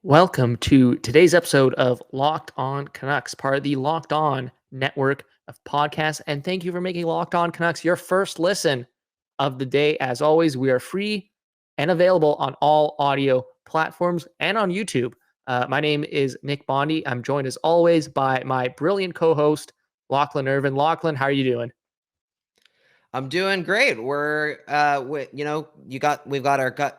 Welcome to today's episode of Locked On Canucks, part of the Locked On network of podcasts. And thank you for making Locked On Canucks your first listen of the day. As always, we are free and available on all audio platforms and on YouTube. My name is Nick Bondi. I'm joined as always by my brilliant co-host, Lachlan Irvin. Lachlan, how are you doing? I'm doing great. We've got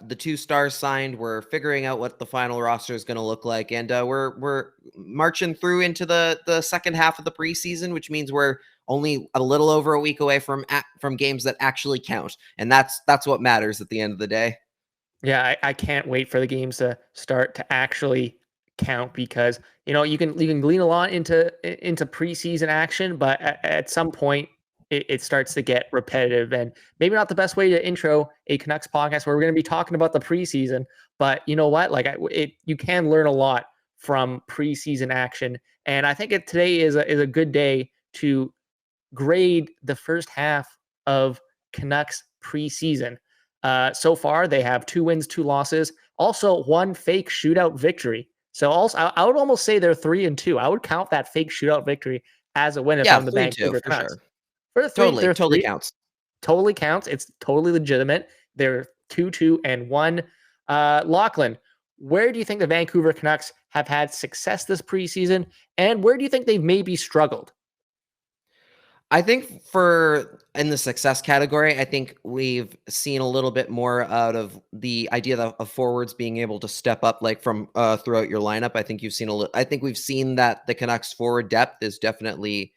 the 2 stars signed. We're figuring out what the final roster is going to look like, and we're marching through into the second half of the preseason, which means we're only a little over a week away from games that actually count, and that's what matters at the end of the day. Yeah, I can't wait for the games to start to actually count because you can glean a lot into preseason action, but at some point it starts to get repetitive and maybe not the best way to intro a Canucks podcast where we're going to be talking about the preseason. But you know what? You can learn a lot from preseason action, and I think today is a good day to grade the first half of Canucks preseason. So far, they have 2 wins, 2 losses, also 1 fake shootout victory. So also, I would almost say they're 3-2. I would count that fake shootout victory as a win if Yeah, I'm the 3-2 Vancouver for Canucks. sure. For the three, Totally, they're totally three. counts. Totally counts. It's totally legitimate. They're 2-2-1. Lachlan, where do you think the Vancouver Canucks have had success this preseason, and where do you think they've maybe struggled? I think in the success category, I think we've seen a little bit more out of the idea of forwards being able to step up like from throughout your lineup. I think we've seen that the Canucks forward depth is definitely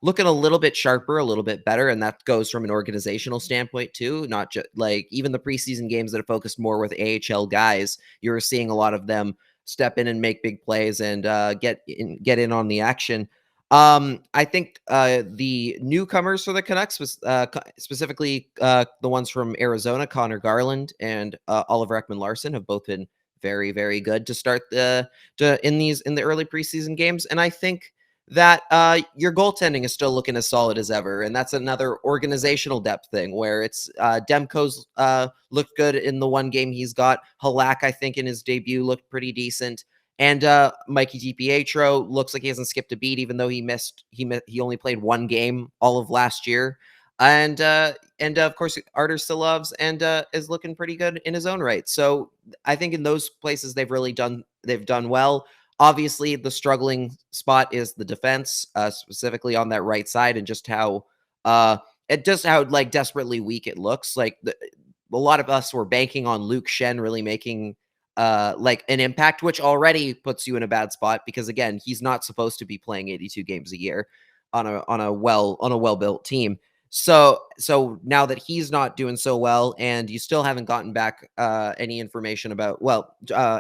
looking a little bit sharper, a little bit better, and that goes from an organizational standpoint too. Not just like even the preseason games that have focused more with AHL guys, you're seeing a lot of them step in and make big plays and get in on the action. I think the newcomers for the Canucks was specifically the ones from Arizona, Connor Garland and Oliver Ekman-Larsson, have both been very, very good to start in the early preseason games. And I think that your goaltending is still looking as solid as ever, and that's another organizational depth thing where it's Demko's looked good in the one game he's got. Halak, I think, in his debut looked pretty decent. And Mikey DiPietro looks like he hasn't skipped a beat, even though he only played 1 game all of last year. And of course, Artur Silovs and is looking pretty good in his own right. So I think in those places they've done well. Obviously, the struggling spot is the defense, specifically on that right side, and just how like desperately weak it looks. Like a lot of us were banking on Luke Schenn really making like an impact, which already puts you in a bad spot because again, he's not supposed to be playing 82 games a year on a well-built team. So now that he's not doing so well, and you still haven't gotten back any information about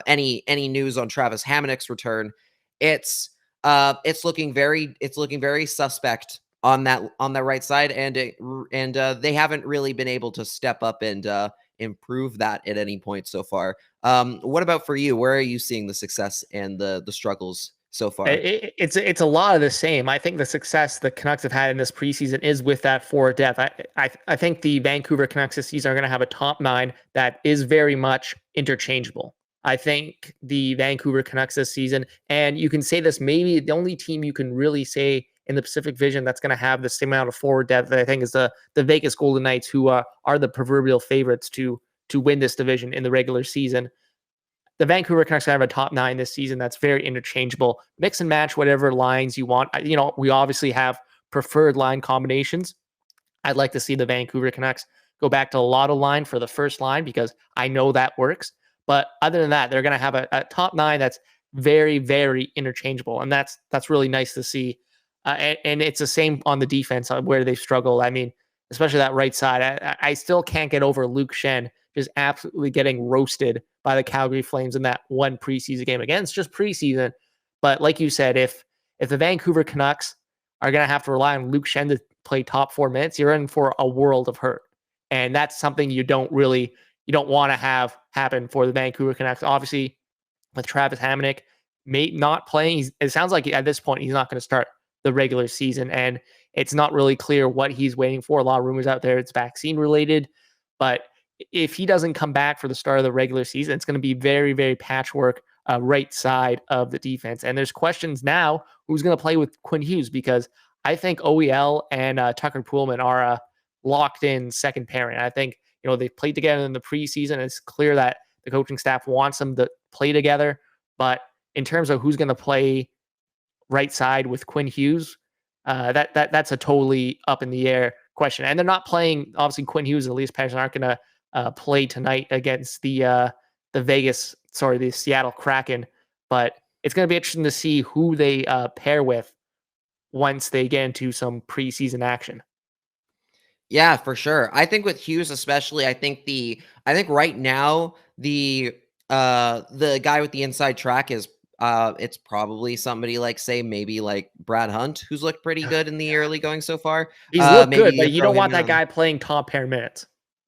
any news on Travis Hamonick's return, it's looking very suspect on that right side, and they haven't really been able to step up and improve that at any point so far. What about for you? Where are you seeing the success and the struggles so far? It's a lot of the same. I think the success the Canucks have had in this preseason is with that forward depth. I think the Vancouver Canucks this season are going to have a top 9 that is very much interchangeable. I think the Vancouver Canucks this season, and you can say this, maybe the only team you can really say in the Pacific Division that's going to have the same amount of forward depth that I think is the Vegas Golden Knights, who are the proverbial favorites to win this division in the regular season. The Vancouver Canucks have a top 9 this season that's very interchangeable. Mix and match whatever lines you want. We obviously have preferred line combinations. I'd like to see the Vancouver Canucks go back to a lotto line for the first line because I know that works. But other than that, they're going to have a top 9 that's very, very interchangeable, and that's really nice to see. And it's the same on the defense where they've struggled. I mean, especially that right side. I still can't get over Luke Schenn just absolutely getting roasted by the Calgary Flames in that one preseason game. Again, it's just preseason. But like you said, if the Vancouver Canucks are going to have to rely on Luke Schenn to play top 4 minutes, you're in for a world of hurt. And that's something you don't want to have happen for the Vancouver Canucks. Obviously, with Travis Hamonick not playing, it sounds like at this point he's not going to start the regular season. And it's not really clear what he's waiting for. A lot of rumors out there it's vaccine related. But if he doesn't come back for the start of the regular season, it's going to be very, very patchwork right side of the defense. And there's questions now who's going to play with Quinn Hughes, because I think OEL and Tucker Poolman are a locked in second pairing. I think, they've played together in the preseason. It's clear that the coaching staff wants them to play together. But in terms of who's going to play right side with Quinn Hughes, that's a totally up in the air question. And they're not playing, obviously Quinn Hughes and Elias Pettersson aren't going to play tonight against the Seattle Kraken. But it's going to be interesting to see who they pair with once they get into some preseason action. Yeah, for sure. I think with Hughes especially, I think right now the guy with the inside track is it's probably somebody like, say, maybe like Brad Hunt, who's looked pretty good in the early going so far. He's looked Maybe good, but you throw don't him want in that on. guy playing top pair minutes.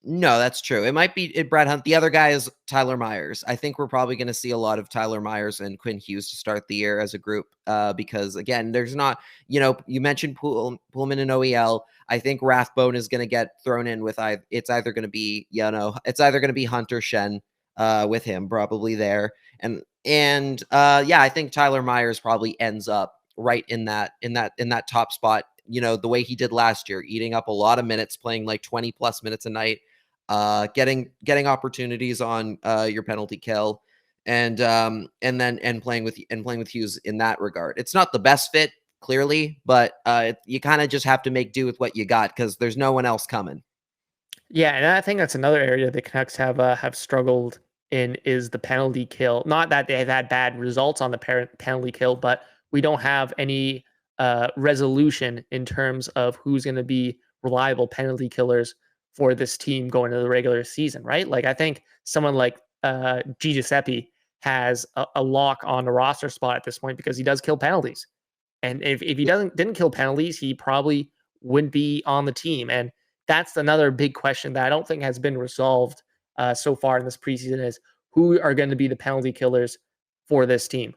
No, that's true. It might be Brad Hunt. The other guy is Tyler Myers. I think we're probably going to see a lot of Tyler Myers and Quinn Hughes to start the year as a group, because again, there's not, you mentioned Pullman and OEL. I think Rathbone is going to get thrown in with it's either going to be, Hunt or Shen, with him probably there. And yeah, I think Tyler Myers probably ends up right in that top spot, the way he did last year, eating up a lot of minutes, playing like 20 plus minutes a night, getting opportunities on your penalty kill, and playing with Hughes in that regard. It's not the best fit, clearly, but you kind of just have to make do with what you got because there's no one else coming. Yeah, and I think that's another area the Canucks have struggled in, is the penalty kill. Not that they've had bad results on the penalty kill, but we don't have any resolution in terms of who's going to be reliable penalty killers for this team going into the regular season, right? Like, I think someone like Giuseppe has a lock on the roster spot at this point because he does kill penalties. And if he didn't kill penalties, he probably wouldn't be on the team. And that's another big question that I don't think has been resolved so far in this preseason, is who are going to be the penalty killers for this team.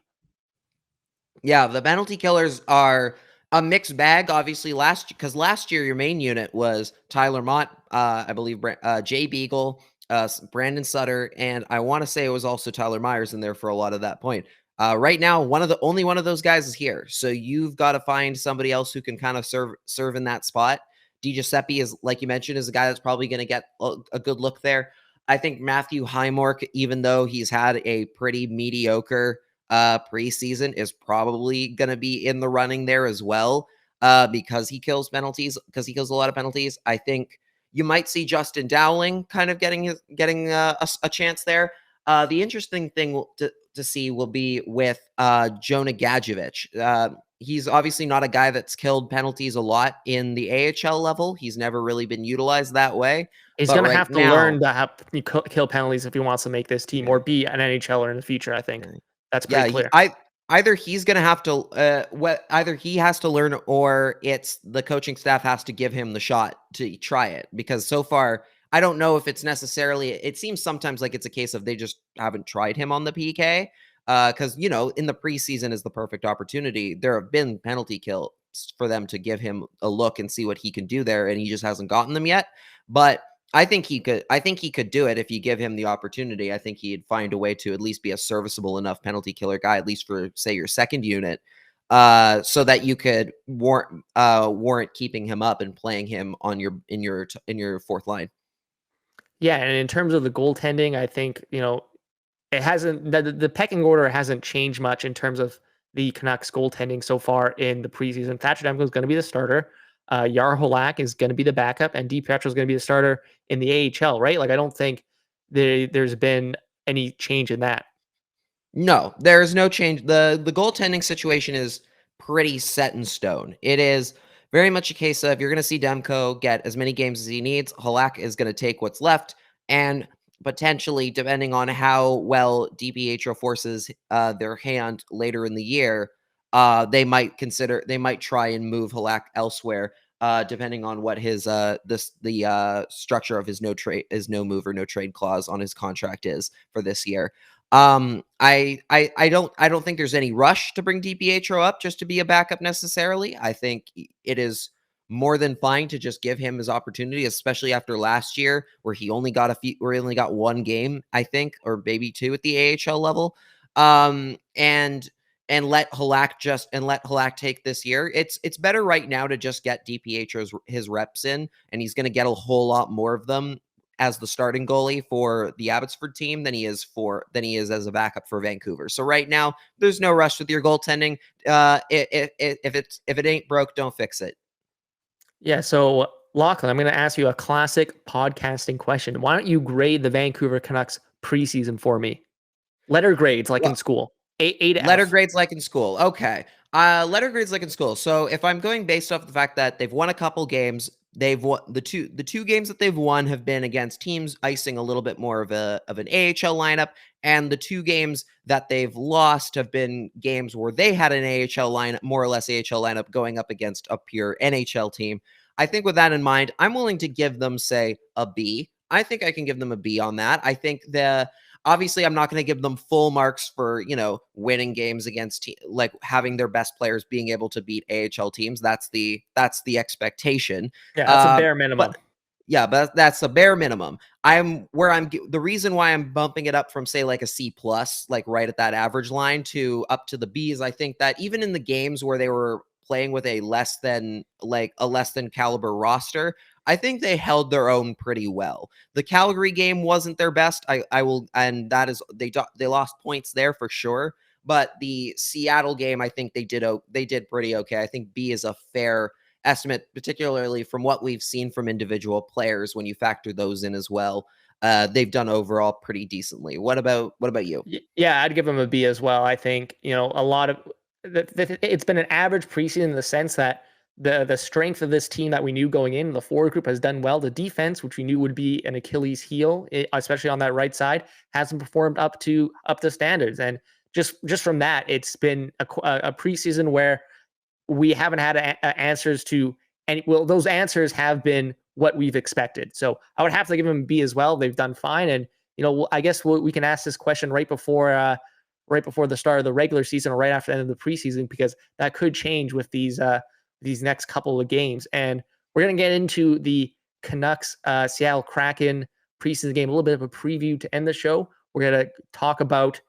Yeah, the penalty killers are a mixed bag. Obviously, last year your main unit was Tyler Mott, I believe, Jay Beagle, Brandon Sutter, and I want to say it was also Tyler Myers in there for a lot of that point. Right now, only one of those guys is here, so you've got to find somebody else who can kind of serve in that spot. Giuseppe is, like you mentioned, is a guy that's probably going to get a good look there. I think Matthew Highmark, even though he's had a pretty mediocre preseason, is probably going to be in the running there as well, because he kills a lot of penalties. I think you might see Justin Dowling kind of getting a chance there. The interesting thing to see will be with Jonah Gadgevich. He's obviously not a guy that's killed penalties a lot in the AHL level. He's never really been utilized that way. He's going to have to learn to kill penalties if he wants to make this team or be an NHLer in the future, I think. That's pretty clear. Either he's going to have to either he has to learn, or it's the coaching staff has to give him the shot to try it, because so far I don't know if it's necessarily, it seems sometimes like it's a case of they just haven't tried him on the PK, because in the preseason is the perfect opportunity. There have been penalty kills for them to give him a look and see what he can do there, and he just hasn't gotten them yet. But I think he could do it if you give him the opportunity. I think he'd find a way to at least be a serviceable enough penalty killer guy, at least for, say, your second unit, so that you could warrant keeping him up and playing him on in your fourth line. Yeah, and in terms of the goaltending, I think it hasn't, the pecking order hasn't changed much in terms of the Canucks goaltending so far in the preseason. Thatcher Demko is going to be the starter. Yar Halak is going to be the backup, and DiPietro is going to be the starter in the AHL, right? Like, I don't think there's been any change in that. No, there's no change. The goaltending situation is pretty set in stone. It is very much a case of you're going to see Demko get as many games as he needs. Halak is going to take what's left, and potentially, depending on how well DiPietro forces their hand later in the year, they might try and move Halak elsewhere, depending on what his the structure of his no move or no trade clause on his contract is for this year. I don't think there's any rush to bring DiPietro up just to be a backup necessarily. I think it is more than fine to just give him his opportunity, especially after last year where he only got one game, I think, or maybe two at the AHL level. And let Halak take this year. It's better right now to just get DPH his reps in, and he's going to get a whole lot more of them as the starting goalie for the Abbotsford team than he is as a backup for Vancouver. So right now, there's no rush with your goaltending. If it ain't broke, don't fix it. Yeah. So Lachlan, I'm going to ask you a classic podcasting question. Why don't you grade the Vancouver Canucks preseason for me? Letter grades like in school. A to Letter F. grades like in school. Okay. Letter grades like in school. So if I'm going based off the fact that they've won a couple games, they've won the two games that they've won have been against teams icing a little bit more of an AHL lineup, and the two games that they've lost have been games where they had an AHL lineup, more or less AHL lineup, going up against a pure NHL team. I think with that in mind, I'm willing to give them, say, a B. I think I can give them a B on that. I think obviously, I'm not going to give them full marks for, winning games against like having their best players being able to beat AHL teams. That's the expectation. Yeah, that's a bare But minimum. yeah, but that's the bare minimum. The reason why I'm bumping it up from, say, like a C plus, like right at that average line, to up to the B's. I think that even in the games where they were playing with a less than caliber roster, I think they held their own pretty well. The Calgary game wasn't their best. I will, and that is they lost points there for sure. But the Seattle game, I think they did pretty okay. I think B is a fair estimate, particularly from what we've seen from individual players. When you factor those in as well, they've done overall pretty decently. What about you? Yeah, I'd give them a B as well. I think, a lot of it's been an average preseason in the sense that the strength of this team that we knew going in, the forward group has done well. The defense, which we knew would be an Achilles heel, especially on that right side, hasn't performed up to standards. And just from that, it's been a preseason where we haven't had answers to any. Well, those answers have been what we've expected. So I would have to give them a B as well. They've done fine, and I guess we can ask this question right before the start of the regular season or right after the end of the preseason, because that could change with these next couple of games. And we're gonna get into the Canucks Seattle Kraken preseason game, a little bit of a preview to end the show. We're gonna talk about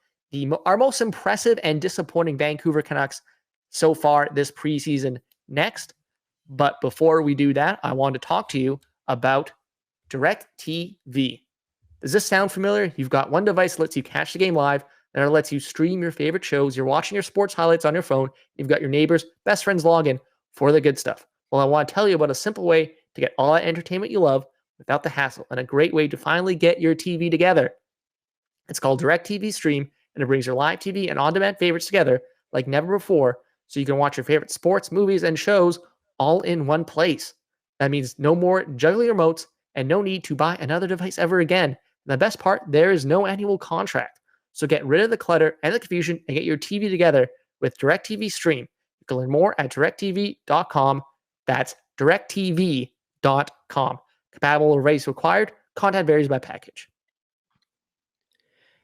our most impressive and disappointing Vancouver Canucks so far this preseason next. But before we do that, I want to talk to you about Directv. Does this sound familiar? You've got one device that lets you catch the game live, and it lets you stream your favorite shows. You're watching your sports highlights on your phone. You've got your neighbors, best friends login for the good stuff. Well, I want to tell you about a simple way to get all that entertainment you love without the hassle, and a great way to finally get your TV together. It's called Directv Stream, and it brings your live TV and on-demand favorites together like never before, so you can watch your favorite sports, movies, and shows all in one place. That means no more juggling remotes and no need to buy another device ever again. And the best part, there is no annual contract. So get rid of the clutter and the confusion and get your TV together with Directv Stream. You can learn more at directv.com. That's directv.com. Compatible device required. Content varies by package.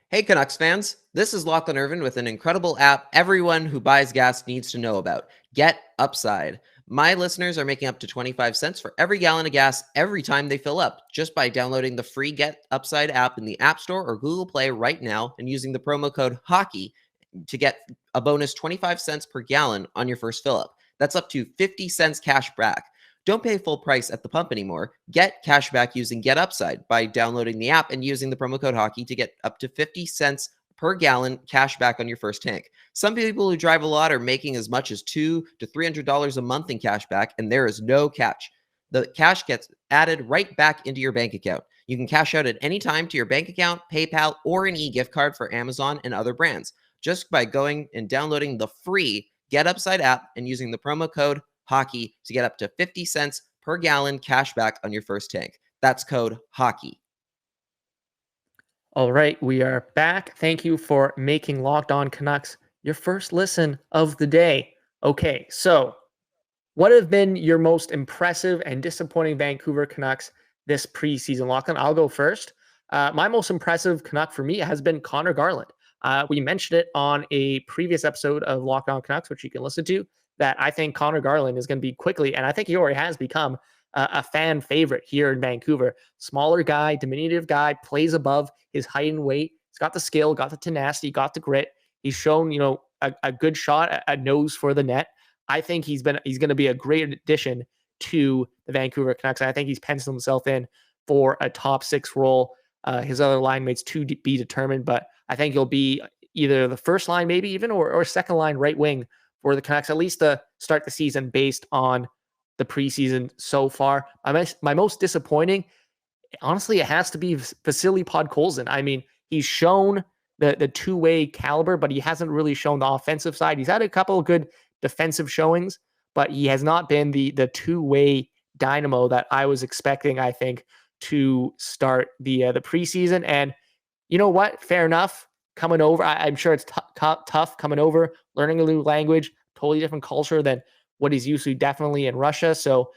Hey, Canucks fans. This is Lachlan Irvin with an incredible app everyone who buys gas needs to know about. Get Upside. My listeners are making up to 25 cents for every gallon of gas every time they fill up, just by downloading the free Get Upside app in the App Store or Google Play right now and using the promo code HOCKEY to get a bonus 25 cents per gallon on your first fill up. That's up to 50 cents cash back. Don't pay full price at the pump anymore. Get cash back using Get Upside by downloading the app and using the promo code HOCKEY to get up to 50 cents per gallon cash back on your first tank. Some people who drive a lot are making as much as $200 to $300 a month in cash back, and there is no catch. The cash gets added right back into your bank account. You can cash out at any time to your bank account, PayPal, or an e-gift card for Amazon and other brands, just by going and downloading the free Get Upside app and using the promo code HOCKEY to get up to 50 cents per gallon cash back on your first tank. That's code HOCKEY. All right, we are back. Thank you for making Locked On Canucks your first listen of the day. Okay, so what have been your most impressive and disappointing Vancouver Canucks this preseason? Lachlan, I'll go first. My most impressive Canuck for me has been Connor Garland. We mentioned it on a previous episode of Locked On Canucks, which you can listen to, that I think Connor Garland is going to be quickly, and I think he already has become a fan favorite here in Vancouver. Smaller guy, diminutive guy, plays above his height and weight. He's got the skill, got the tenacity, got the grit. He's shown, a good shot, a nose for the net. I think he's going to be a great addition to the Vancouver Canucks. I think he's penciled himself in for a top 6 role. His other line mates to be determined, but I think he'll be either the first line, maybe even, or second line right wing for the Canucks, at least to start the season based on the preseason so far. My most disappointing, honestly, it has to be Vasily Podkolzin. I mean, he's shown the two-way caliber, but he hasn't really shown the offensive side. He's had a couple of good defensive showings, but he has not been the two-way dynamo that I was expecting, I think, to start the preseason. And you know what? Fair enough. Coming over, I'm sure it's tough coming over, learning a new language, totally different culture than what he's used to, definitely in Russia. So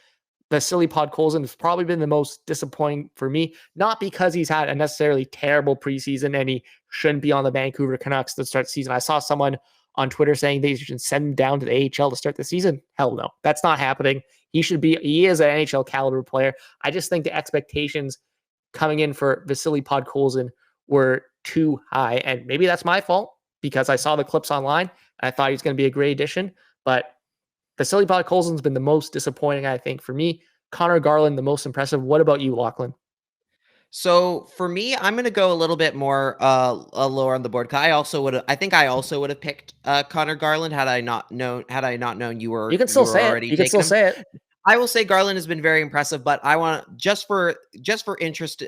Vasily Podkolzin has probably been the most disappointing for me, not because he's had a necessarily terrible preseason and he shouldn't be on the Vancouver Canucks to start the season. I saw someone on Twitter saying they should send him down to the AHL to start the season. Hell no, that's not happening. He is an NHL caliber player. I just think the expectations coming in for Vasily Podkolzin were too high. And maybe that's my fault because I saw the clips online and I thought he was going to be a great addition. But Vasily Podkolzin's been the most disappointing, I think, for me. Connor Garland, the most impressive. What about you, Lachlan? So for me, I'm going to go a little bit more lower on the board. I think I also would have picked Connor Garland had I not known you were You can still say it. already You can taking still him. say it. I will say Garland has been very impressive, but I want just for interest's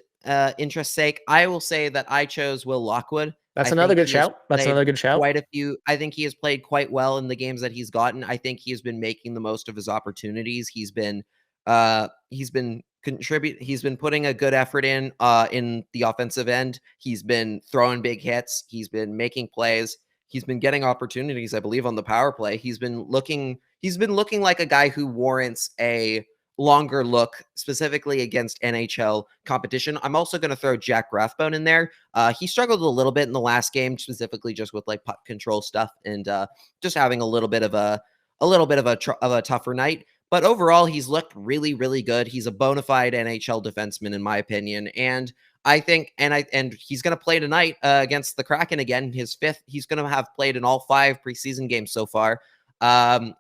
sake, I will say that I chose Will Lockwood. That's another good shout. I think he has played quite well in the games that he's gotten. I think he has been making the most of his opportunities. He's been putting a good effort in the offensive end. He's been throwing big hits. He's been making plays. He's been getting opportunities, I believe, on the power play. He's been looking like a guy who warrants a longer look, specifically against NHL competition. I'm also going to throw Jack Rathbone in there. He struggled a little bit in the last game, specifically just with like puck control stuff and just having a little bit of a tougher night. But overall, he's looked really, really good. He's a bona fide NHL defenseman, in my opinion. And I think, and he's going to play tonight against the Kraken again, his 5th. He's going to have played in all 5 preseason games so far.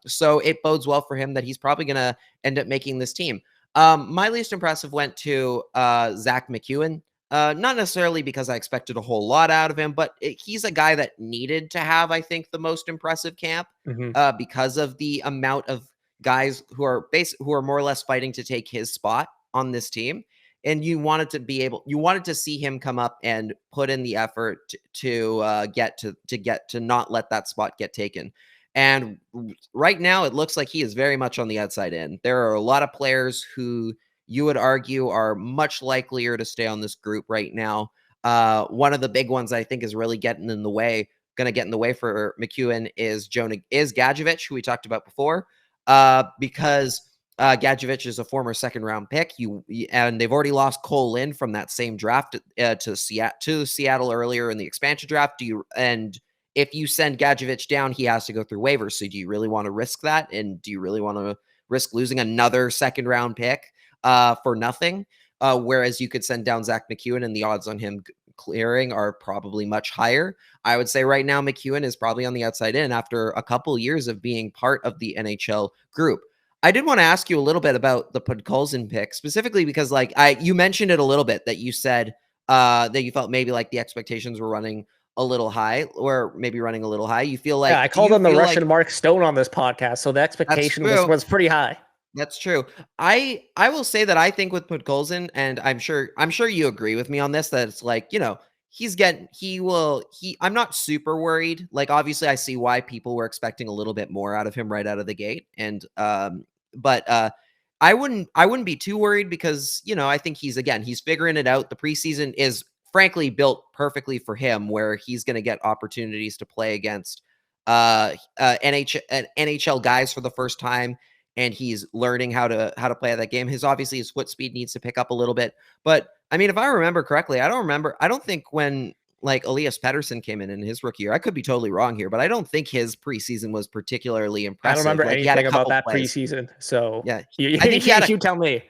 So it bodes well for him that he's probably going to end up making this team. My least impressive went to Zach Mcewen. Not necessarily because I expected a whole lot out of him, but he's a guy that needed to have, I think, the most impressive camp because of the amount of guys who are more or less fighting to take his spot on this team. And you wanted to see him come up and put in the effort to get to not let that spot get taken. And right now it looks like he is very much on the outside in. There are a lot of players who you would argue are much likelier to stay on this group right now. One of the big ones I think is really going to get in the way for Mcewen is Gadgevich, who we talked about before. Because Gadgevich is a former 2nd-round pick. And they've already lost Cole Lynn from that same draft to Seattle earlier in the expansion draft. And if you send Gadgevich down, he has to go through waivers. So do you really want to risk that? And do you really want to risk losing another 2nd-round pick for nothing? Whereas you could send down Zach Mcewen, and the odds on him clearing are probably much higher. I would say right now Mcewen is probably on the outside in after a couple years of being part of the NHL group. I did want to ask you a little bit about the Podkolzin pick, specifically because you mentioned it a little bit, that you said that you felt maybe like the expectations were running a little high, or maybe running a little high. You feel like, I called him the Russian Mark Stone on this podcast, so the expectation was pretty high. That's true. I will say that I think with Podkolzin, and I'm sure you agree with me on this, that it's like, I'm not super worried. Like, obviously I see why people were expecting a little bit more out of him right out of the gate. And, but I wouldn't be too worried because, I think he's figuring it out. The preseason is frankly built perfectly for him, where he's going to get opportunities to play against NHL guys for the first time. And he's learning how to play that game. His foot speed needs to pick up a little bit. But I mean, if I remember correctly, I don't think when like Elias Pettersson came in his rookie year, I could be totally wrong here, but I don't think his preseason was particularly impressive. I don't remember anything about that preseason. So yeah, I think you tell me.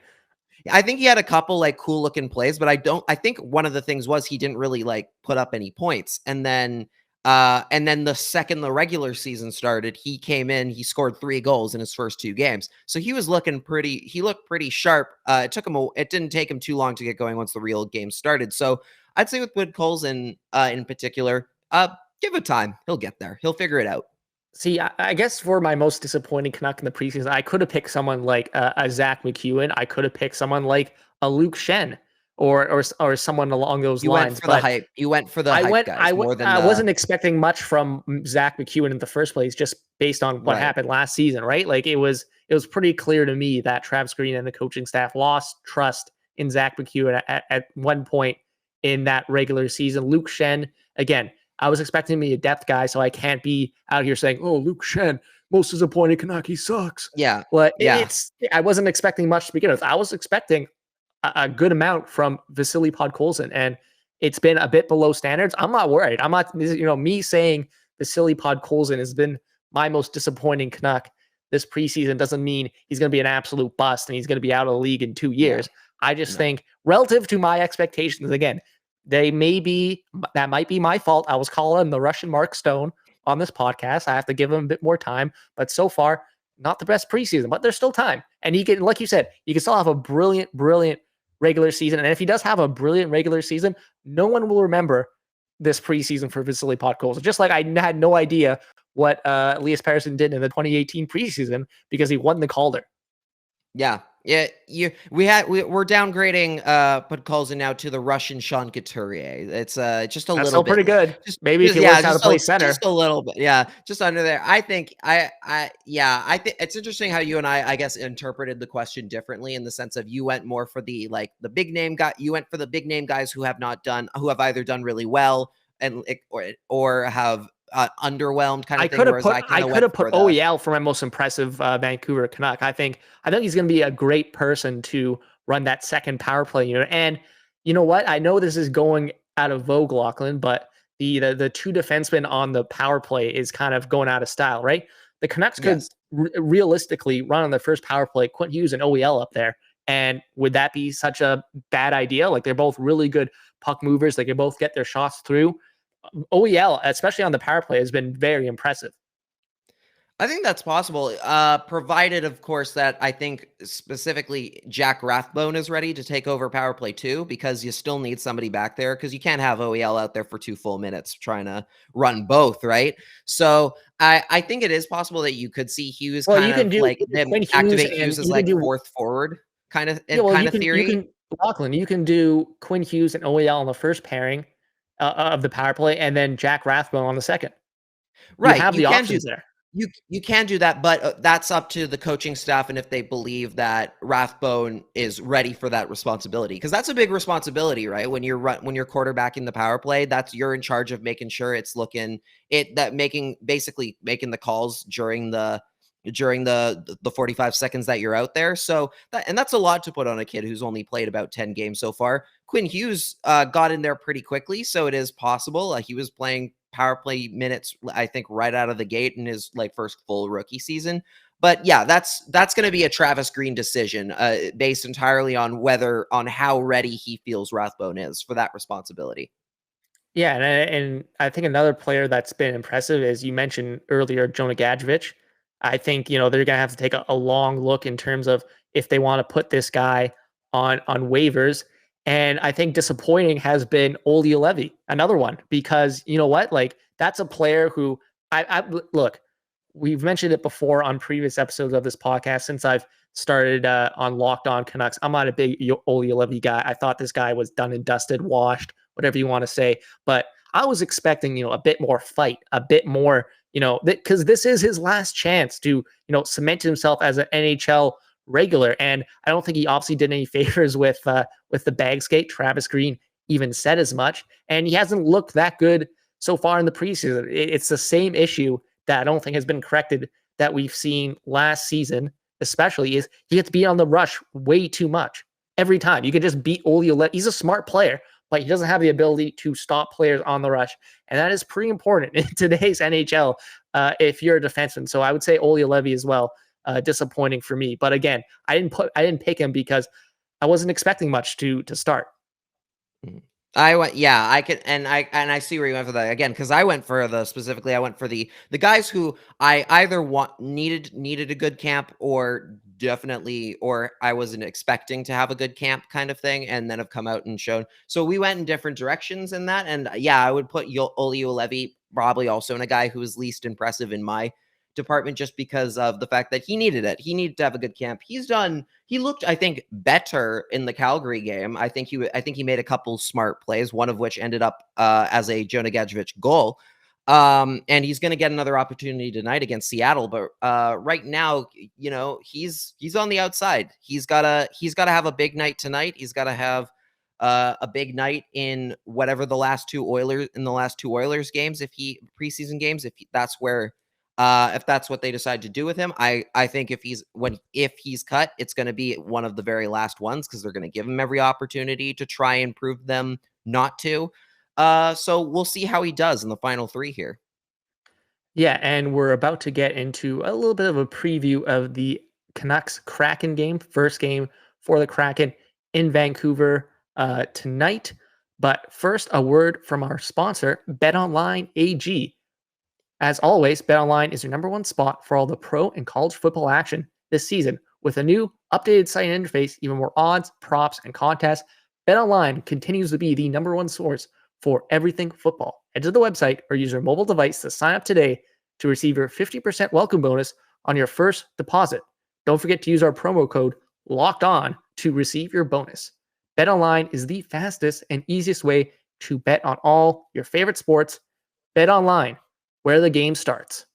I think he had a couple like cool looking plays, but I think one of the things was he didn't really like put up any points. And then And then the second the regular season started, he came in, he scored 3 goals in his first 2 games. So he looked pretty sharp. It didn't take him too long to get going once the real game started. So I'd say with Podkolzin in particular, give it time. He'll get there. He'll figure it out. See, I guess for my most disappointing Canuck in the preseason, I could have picked someone like a Zach Mcewen. I could have picked someone like a Luke Shen or someone along those You lines. went for the hype. You went for the hype guys more than I the wasn't expecting much from Zach McEwen in the first place, just based on what happened last season, right? Like it was pretty clear to me that Travis Green and the coaching staff lost trust in Zach McEwen at one point in that regular season. Luke Shen, again, I was expecting him to be a depth guy, so I can't be out here saying, "Oh, Luke Shen, most disappointed Canuck, he sucks." Yeah. But Yeah. I wasn't expecting much to begin with. I was expecting a good amount from Vasily Podkolzin, and it's been a bit below standards. I'm not worried. I'm not, me saying Vasily Podkolzin has been my most disappointing Canuck this preseason doesn't mean he's going to be an absolute bust and he's going to be out of the league in 2 years. I just think relative to my expectations, again, that might be my fault. I was calling him the Russian Mark Stone on this podcast. I have to give him a bit more time, but so far, not the best preseason, but there's still time. And he can, like you said, you can still have a brilliant regular season. And if he does have a brilliant regular season, no one will remember this preseason for Vasily Podkolzin. Just like I had no idea what Elias Pettersson did in the 2018 preseason because he won the Calder. Yeah. Yeah, we're downgrading Podkolzin now to the Russian Sean Couturier. It's just a That's little still bit pretty good. Maybe if he learns how to play center, just a little bit. Yeah, just under there. I think I think it's interesting how you and I guess interpreted the question differently in the sense of you went more for the big name guy. You went for the big name guys who have either done really well and or have underwhelmed kind of thing. I could have put OEL for my most impressive Vancouver Canuck. I think he's going to be a great person to run that second power play unit. And you know what? I know this is going out of vogue, Lachlan, but the 2 defensemen on the power play is kind of going out of style, right? The Canucks could realistically run on the first power play, Quinn Hughes and OEL up there. And would that be such a bad idea? Like they're both really good puck movers. They can both get their shots through. OEL, especially on the power play, has been very impressive. I think that's possible, provided, of course, that I think specifically Jack Rathbone is ready to take over power play 2, because you still need somebody back there because you can't have OEL out there for 2 full minutes trying to run both, right? So I think it is possible that you could see Hughes activate Hughes as fourth forward kind of theory. Lachlan, you can do Quinn Hughes and OEL on the first pairing of the power play, and then Jack Rathbone on the second. Right, you have the options there. You can do that, but that's up to the coaching staff and if they believe that Rathbone is ready for that responsibility, because that's a big responsibility, right? When you're quarterbacking the power play, you're in charge of making sure it's making the calls during the 45 seconds that you're out there. So that's a lot to put on a kid who's only played about 10 games so far. Quinn Hughes got in there pretty quickly, so it is possible. He was playing power play minutes, I think, right out of the gate in his first full rookie season. But yeah, that's going to be a Travis Green decision based entirely on how ready he feels Rathbone is for that responsibility. Yeah, and I think another player that's been impressive, as you mentioned earlier, Jonah Gadgevich. I think they're going to have to take a long look in terms of if they want to put this guy on waivers. And I think disappointing has been Olli Juolevi, another one, because you know what? That's a player who I look, we've mentioned it before on previous episodes of this podcast since I've started on Locked On Canucks. I'm not a big Olli Juolevi guy. I thought this guy was done and dusted, washed, whatever you want to say. But I was expecting, a bit more fight, a bit more, because this is his last chance to, cement himself as an NHL regular. And I don't think he obviously did any favors with the bag skate. Travis Green even said as much, and he hasn't looked that good so far in the preseason. It's the same issue that I don't think has been corrected that we've seen last season, especially, is he gets beat on the rush way too much every time. You could just beat Olli Juolevi. He's a smart player, but he doesn't have the ability to stop players on the rush. And that is pretty important in today's NHL if you're a defenseman. So I would say Olli Juolevi as well. Disappointing for me. But again, I didn't pick him because I wasn't expecting much to start. I went, yeah, I could, and I see where you went for that again, because I went for I went for the guys who I either needed a good camp, or definitely, or I wasn't expecting to have a good camp kind of thing, and then have come out and shown. So we went in different directions in that, and yeah, I would put Oli Levy probably also in a guy who was least impressive in my department, just because of the fact that he needed it. He needed to have a good camp. He looked, I think, better in the Calgary game. I think he made a couple smart plays, one of which ended up as a Jonah Gadgevich goal. And he's going to get another opportunity tonight against Seattle. But right now, he's on the outside. He's gotta have a big night tonight. He's got to have a big night in whatever the last two Oilers games, preseason games, if that's what they decide to do with him. I think if he's cut, it's going to be one of the very last ones, because they're going to give him every opportunity to try and prove them not to. So we'll see how he does in the final three here. Yeah, and we're about to get into a little bit of a preview of the Canucks Kraken game, first game for the Kraken in Vancouver tonight. But first, a word from our sponsor, BetOnline AG. As always, BetOnline is your number one spot for all the pro and college football action this season. With a new updated site interface, even more odds, props, and contests, BetOnline continues to be the number one source for everything football. Head to the website or use your mobile device to sign up today to receive your 50% welcome bonus on your first deposit. Don't forget to use our promo code LOCKED ON to receive your bonus. BetOnline is the fastest and easiest way to bet on all your favorite sports. BetOnline, where the game starts.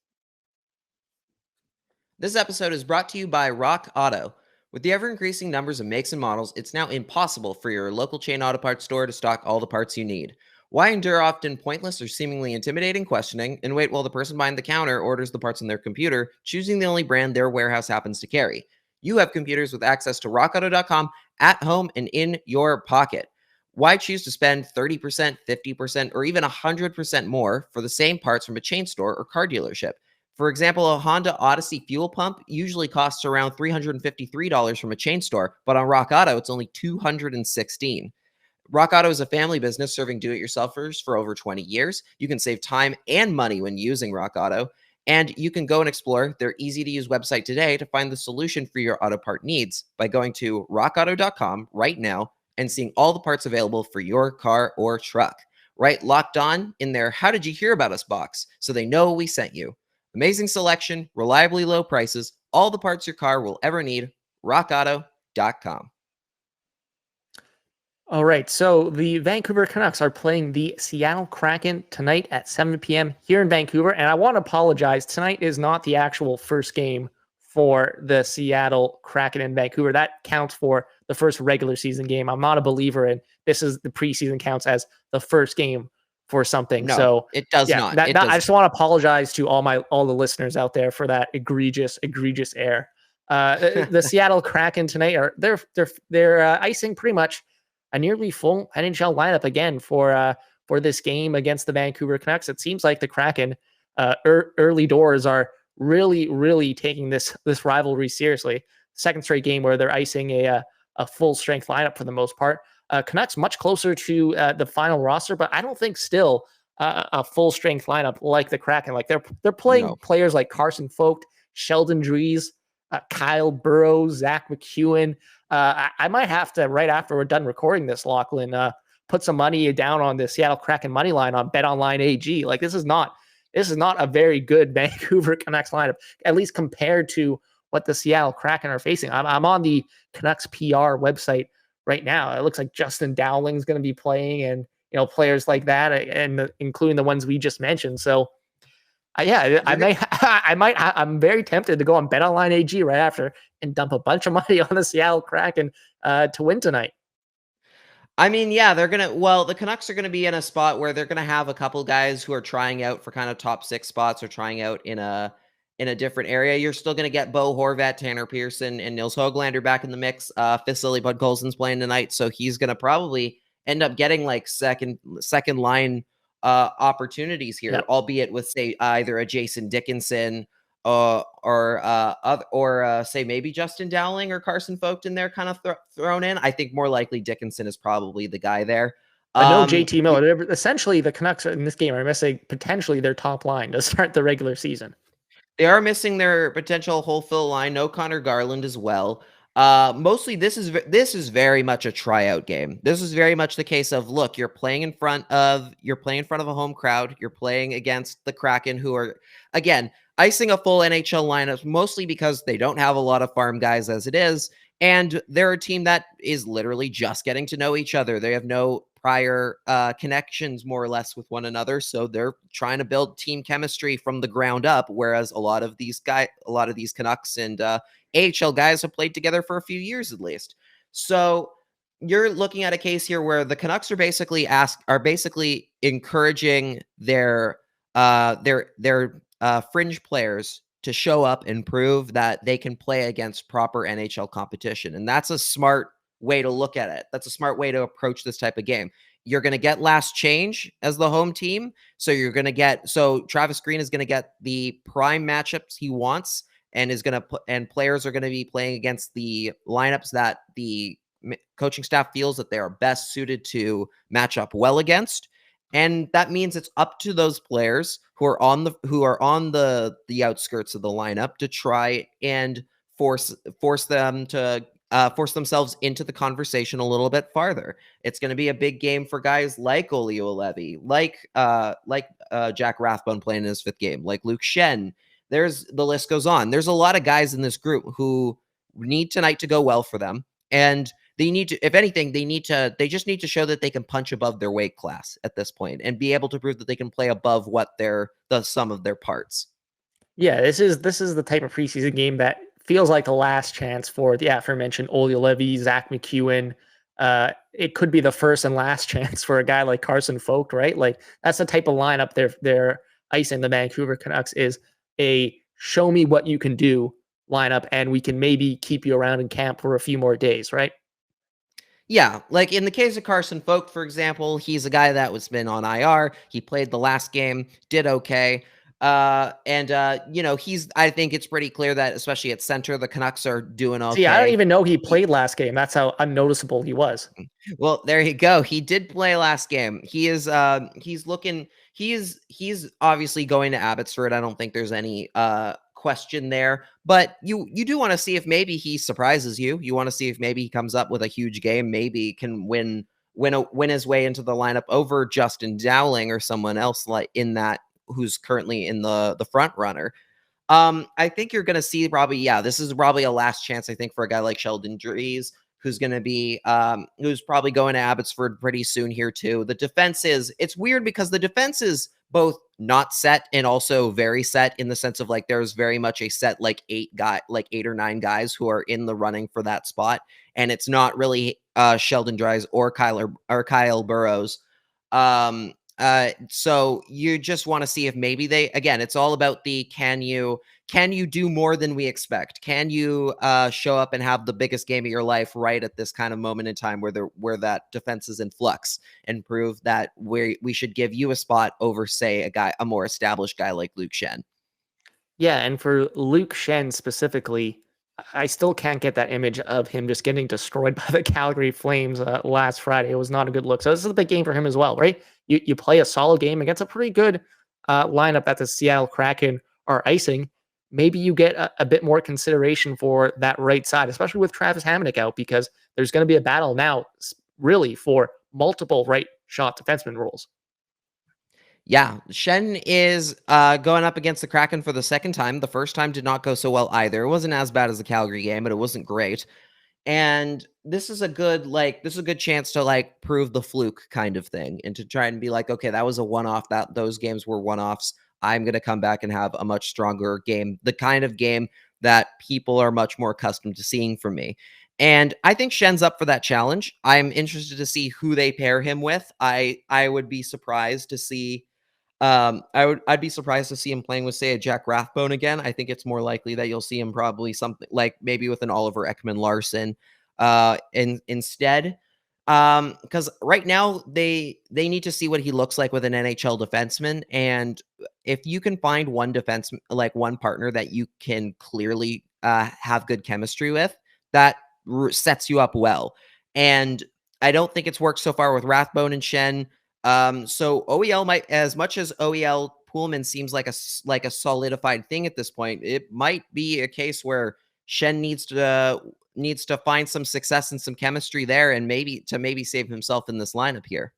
This episode is brought to you by Rock Auto. With the ever-increasing numbers of makes and models, it's now impossible for your local chain auto parts store to stock all the parts you need. Why endure often pointless or seemingly intimidating questioning and wait while the person behind the counter orders the parts on their computer, choosing the only brand their warehouse happens to carry? You have computers with access to rockauto.com at home and in your pocket. Why choose to spend 30%, 50%, or even 100% more for the same parts from a chain store or car dealership? For example, a Honda Odyssey fuel pump usually costs around $353 from a chain store, but on Rock Auto, it's only $216. Rock Auto is a family business serving do-it-yourselfers for over 20 years. You can save time and money when using Rock Auto, and you can go and explore their easy-to-use website today to find the solution for your auto part needs by going to rockauto.com right now and seeing all the parts available for your car or truck. Right locked on in their How Did You Hear About Us box, so they know we sent you. Amazing selection, reliably low prices, all the parts your car will ever need. rockauto.com. All right, so the Vancouver Canucks are playing the Seattle Kraken tonight at 7 p.m. here in Vancouver. And I want to apologize. Tonight is not the actual first game for the Seattle Kraken in Vancouver. That counts for the first regular season game. I'm not a believer in this. Is the preseason counts as the first game for something. No, so it does yeah, not. I just want to apologize to all the listeners out there for that egregious error. The Seattle Kraken tonight they're icing pretty much a nearly full NHL lineup again for this game against the Vancouver Canucks. It seems like the Kraken early doors are really taking this rivalry seriously. Second straight game where they're icing a full strength lineup for the most part. Canucks much closer to the final roster, but I don't think still a full strength lineup like the Kraken. Like they're playing players like Carson Focht, Sheldon Dries, Kyle Burrows, Zach McEwen. I might have to, right after we're done recording this, Lachlan, put some money down on the Seattle Kraken money line on BetOnline AG. Like this is not a very good Vancouver Canucks lineup, at least compared to what the Seattle Kraken are facing. I'm on the Canucks PR website right now. It looks like Justin Dowling's going to be playing, and players like that, and including the ones we just mentioned. So I'm very tempted to go on BetOnline AG right after and dump a bunch of money on the Seattle Kraken to win tonight. I mean, yeah, the Canucks are going to be in a spot where they're going to have a couple guys who are trying out for kind of top 6 spots, or trying out in a different area. You're still going to get Bo Horvat, Tanner Pearson, and Nils Höglander back in the mix. Vasily Podkolzin's playing tonight, so he's going to probably end up getting like second line opportunities here, albeit with, say, either a Jason Dickinson or say maybe Justin Dowling or Carson Focht in there kind of thrown in. I think more likely Dickinson is probably the guy there. But no JT Miller. Essentially, the Canucks in this game are missing potentially their top line to start the regular season. They are missing their potential whole fill line. No Connor Garland as well. Mostly, this is very much a tryout game. This is very much the case of, look, you're playing in front of a home crowd. You're playing against the Kraken, who are, again, icing a full NHL lineup, mostly because they don't have a lot of farm guys as it is, and they're a team that is literally just getting to know each other. They have no prior connections, more or less, with one another, so they're trying to build team chemistry from the ground up. Whereas a lot of these Canucks and AHL guys have played together for a few years at least. So you're looking at a case here where the Canucks are basically encouraging their fringe players to show up and prove that they can play against proper NHL competition. And that's a smart way to look at it. That's a smart way to approach this type of game. You're going to get last change as the home team. So Travis Green is going to get the prime matchups he wants, and players are going to be playing against the lineups that the coaching staff feels that they are best suited to match up well against. And that means it's up to those players who are on the outskirts of the lineup to try and force themselves into the conversation a little bit farther. It's going to be a big game for guys like Olli Juolevi, like Jack Rathbone playing in his 5th game, like Luke Schenn. The list goes on. There's a lot of guys in this group who need tonight to go well for them, and they need to, if anything, they just need to show that they can punch above their weight class at this point and be able to prove that they can play above what the sum of their parts. Yeah, this is the type of preseason game that feels like the last chance for the aforementioned Olli Juolevi, Zach Mcewen. It could be the first and last chance for a guy like Carson Folk, right? Like, that's the type of lineup they're icing the Vancouver Canucks, is a show me what you can do lineup, and we can maybe keep you around in camp for a few more days, right? Yeah, like in the case of Carson Folk, for example, he's a guy that was been on IR. He played the last game, did okay. I think it's pretty clear that, especially at center, the Canucks are doing okay. See, I don't even know he played last game. That's how unnoticeable he was. Well, there you go. He did play last game. He's obviously going to Abbotsford. I don't think there's any question there, but you do want to see if maybe he surprises you. You want to see if maybe he comes up with a huge game, maybe can win his way into the lineup over Justin Dowling or someone else like in that, who's currently in the front runner. I think you're going to see this is probably a last chance, I think, for a guy like Sheldon Dries, who's going to be who's probably going to Abbotsford pretty soon here too. It's weird because the defense is both not set and also very set, in the sense of, like, there's very much a set, like 8 or 9 guys who are in the running for that spot, and it's not really Sheldon Dries or Kyle Burrows. So you just want to see if maybe it's all about the can you do more than we expect? Can you show up and have the biggest game of your life right at this kind of moment in time where that defense is in flux, and prove that we should give you a spot over, say, a more established guy like Luke Schenn? Yeah, and for Luke Schenn specifically, I still can't get that image of him just getting destroyed by the Calgary Flames last Friday. It was not a good look. So this is a big game for him as well, right? You play a solid game against a pretty good lineup that the Seattle Kraken are icing. Maybe you get a bit more consideration for that right side, especially with Travis Hamonic out, because there's going to be a battle now, really, for multiple right shot defenseman roles. Yeah, Schenn is going up against the Kraken for the second time. The first time did not go so well either. It wasn't as bad as the Calgary game, but it wasn't great. And this is a good chance to, like, prove the fluke kind of thing, and to try and be like, okay, that was a one-off. Those games were one-offs. I'm going to come back and have a much stronger game, the kind of game that people are much more accustomed to seeing from me. And I think Shenn's up for that challenge. I'm interested to see who they pair him with. I would be surprised to see I'd be surprised to see him playing with, say, a Jack Rathbone again. I think it's more likely that you'll see him probably something like maybe with an Oliver Ekman-Larsson instead. Because right now they need to see what he looks like with an NHL defenseman, and if you can find one partner that you can clearly have good chemistry with, that sets you up well. And I don't think it's worked so far with Rathbone and Shen. So OEL might, as much as OEL Poolman seems like a solidified thing at this point, it might be a case where Shen needs to find some success and some chemistry there, and maybe save himself in this lineup here.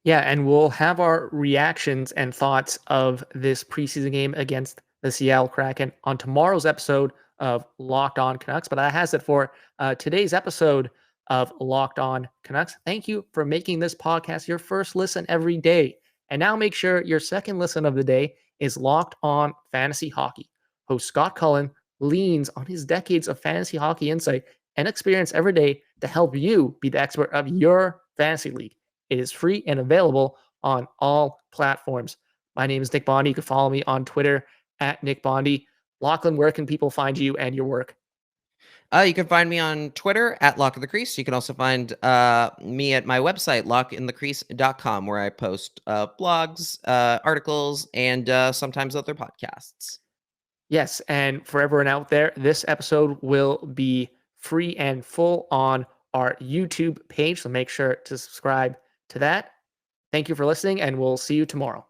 Yeah, and we'll have our reactions and thoughts of this preseason game against the Seattle Kraken on tomorrow's episode of Locked On Canucks. But that has it for today's episode of Locked On Canucks. Thank you for making this podcast your first listen every day. And now make sure your second listen of the day is Locked On Fantasy Hockey. Host Scott Cullen leans on his decades of fantasy hockey insight and experience every day to help you be the expert of your fantasy league. It is free and available on all platforms. My name is Nick Bondi. You can follow me on Twitter at Nick Bondi. Lachlan, where can people find you and your work? You can find me on Twitter at Lock in the Crease. You can also find me at my website, lockinthecrease.com, where I post blogs, articles, and sometimes other podcasts. Yes, and for everyone out there, this episode will be free and full on our YouTube page, so make sure to subscribe to that. Thank you for listening, and we'll see you tomorrow.